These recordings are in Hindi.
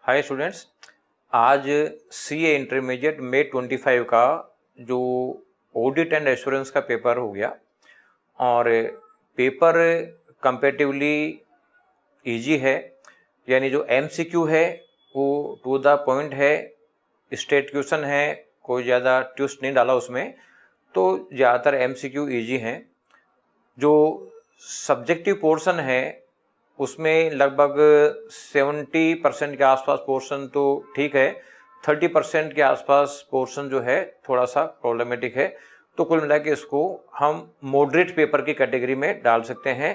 हाय स्टूडेंट्स, आज सीए इंटरमीडिएट मई 25 का जो ऑडिट एंड एश्योरेंस का पेपर हो गया और पेपर कंपैरेटिवली इजी है। यानी जो एमसीक्यू है वो टू द पॉइंट है, स्टेट क्वेश्चन है, कोई ज़्यादा ट्विस्ट नहीं डाला उसमें, तो ज़्यादातर एमसीक्यू इजी हैं। जो सब्जेक्टिव पोर्शन है उसमें लगभग 70% के आसपास पोर्शन तो ठीक है, 30% के आसपास पोर्शन जो है थोड़ा सा प्रॉब्लमेटिक है। तो कुल मिला के इसको हम मॉडरेट पेपर की कैटेगरी में डाल सकते हैं।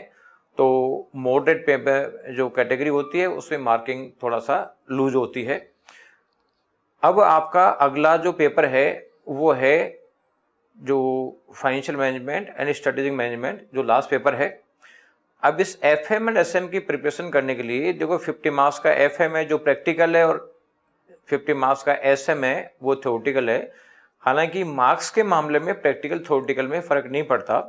तो मॉडरेट पेपर जो कैटेगरी होती है उसमें मार्किंग थोड़ा सा लूज होती है। अब आपका अगला जो पेपर है वो है जो financial management and strategic management, जो लास्ट पेपर है। अब इस एफएम एंड एसएम की प्रिपरेशन करने के लिए देखो 50 मार्क्स का एफएम है जो प्रैक्टिकल है और 50 मार्क्स का एसएम है वो थ्योरेटिकल है। हालांकि मार्क्स के मामले में प्रैक्टिकल थ्योरेटिकल में फ़र्क नहीं पड़ता।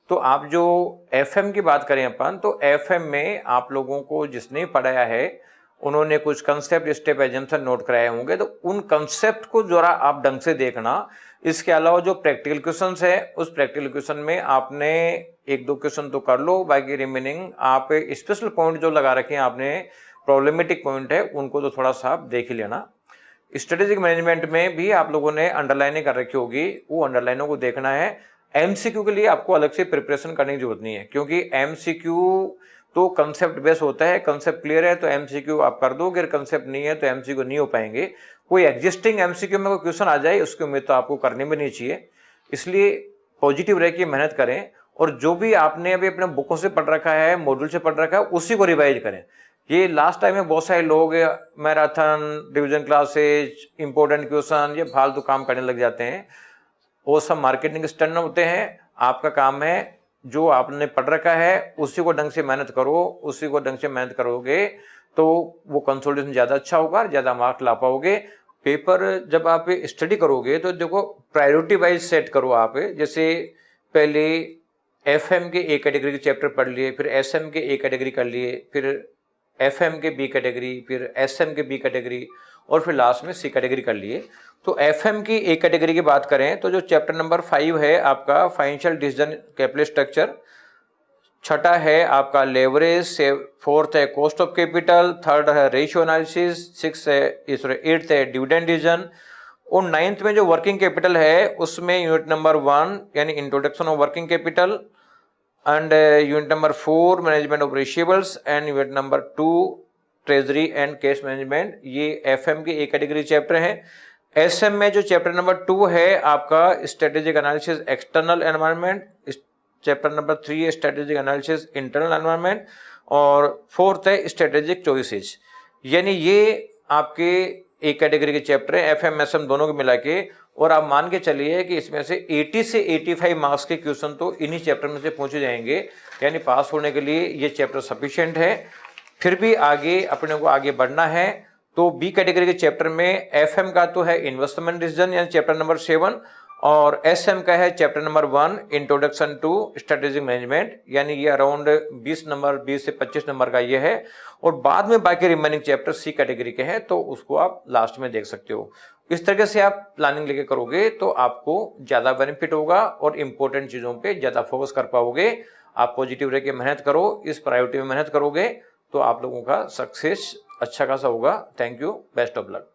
तो आप जो एफएम की बात करें अपन, तो एफएम में आप लोगों को जिसने पढ़ाया है उन्होंने कुछ कंसेप्ट स्टेप एजम्पशन नोट कराए होंगे, तो उन कंसेप्ट को जरा आप ढंग से देखना। इसके अलावा जो प्रैक्टिकल क्वेश्चंस है उस प्रैक्टिकल क्वेश्चन में आपने एक दो क्वेश्चन तो कर लो, बाकी रिमेनिंग आप स्पेशल पॉइंट जो लगा रखे हैं आपने, प्रॉब्लमेटिक पॉइंट है, उनको तो थोड़ा सा आप देख ही लेना। स्ट्रेटेजिक मैनेजमेंट में भी आप लोगों ने अंडरलाइनिंग कर रखी होगी, वो अंडरलाइनों को देखना है। एमसीक्यू के लिए आपको अलग से प्रिपरेशन करने की जरूरत नहीं है, क्योंकि एमसीक्यू तो कंसेप्ट बेस होता है। कंसेप्ट क्लियर है तो एमसीक्यू आप कर दो, अगर कंसेप्ट नहीं है तो एमसीक्यू नहीं हो पाएंगे। कोई एग्जिस्टिंग एमसीक्यू में कोई क्वेश्चन आ जाए उसकी उम्मीद तो आपको करनी भी नहीं चाहिए। इसलिए पॉजिटिव रह के मेहनत करें और जो भी आपने अभी अपने बुकों से पढ़ रखा है, मॉड्यूल से पढ़ रखा है, उसी को रिवाइज करें। ये लास्ट टाइम में बहुत सारे लोग marathon, division classes, important question, ये फालतू काम करने लग जाते हैं। वो सब मार्केटिंग स्टंट होते हैं। आपका काम है जो आपने पढ़ रखा है उसी को ढंग से मेहनत करो, उसी को ढंग से मेहनत करोगे तो वो कंसोलिडेशन ज़्यादा अच्छा होगा, ज़्यादा मार्क्स ला पाओगे। पेपर जब आप स्टडी करोगे तो देखो प्रायोरिटी वाइज सेट करो आप। जैसे पहले एफएम के ए कैटेगरी के चैप्टर पढ़ लिए, फिर एसएम के ए कैटेगरी कर लिए, फिर एफएम के बी कैटेगरी, फिर एसएम के बी कैटेगरी और फिर लास्ट में सी कैटेगरी कर लिए। तो एफएम की ए कैटेगरी की बात करें तो जो चैप्टर नंबर 5 है आपका फाइनेंशियल डिसीजन कैपिटल स्ट्रक्चर, छठा है आपका लेवरेज, फोर्थ है कॉस्ट ऑफ कैपिटल, थर्ड है रेशियो एनालिसिस, सिक्स है एट्थ है डिविडेंड डिसीजन और नाइन्थ में जो वर्किंग कैपिटल है उसमें यूनिट नंबर 1 यानी introduction of working capital and unit number 4 management of receivables and unit number 2 treasury and cash management. ये एफएम की ए कैटेगरी चैप्टर है। एसएम में जो चैप्टर नंबर 2 है आपका strategic analysis external environment, chapter number 3 है स्ट्रेटेजिक एनालिसिस इंटरनल एनवायरनमेंट और फोर्थ है स्ट्रेटेजिक चॉइसेस। यानी ये आपके एक कैटेगरी के चैप्टर है एफएम एसएम दोनों को मिला के, और आप मान के चलिए कि इसमें से 80 से 85 मार्क्स के क्वेश्चन तो इन्हीं चैप्टर में से पूछे जाएंगे। यानी पास होने के लिए ये चैप्टर सफिशिएंट है। फिर भी आगे अपने को आगे बढ़ना है तो बी कैटेगरी के चैप्टर में एफएम का तो है इन्वेस्टमेंट डिसीजन यानी चैप्टर नंबर 7 और एसएम का है chapter number 1 introduction to strategic management, यानी ये अराउंड 20 से 25 नंबर का ये है। और बाद में बाकी रिमेनिंग चैप्टर सी कैटेगरी के हैं तो उसको आप लास्ट में देख सकते हो। इस तरीके से आप प्लानिंग लेके करोगे तो आपको ज़्यादा बेनिफिट होगा और इंपॉर्टेंट चीज़ों पे ज़्यादा फोकस कर पाओगे। आप पॉजिटिव रह के मेहनत करो, इस प्रायोरिटी में मेहनत करोगे तो आप लोगों का सक्सेस अच्छा खासा होगा। Thank you, best of luck.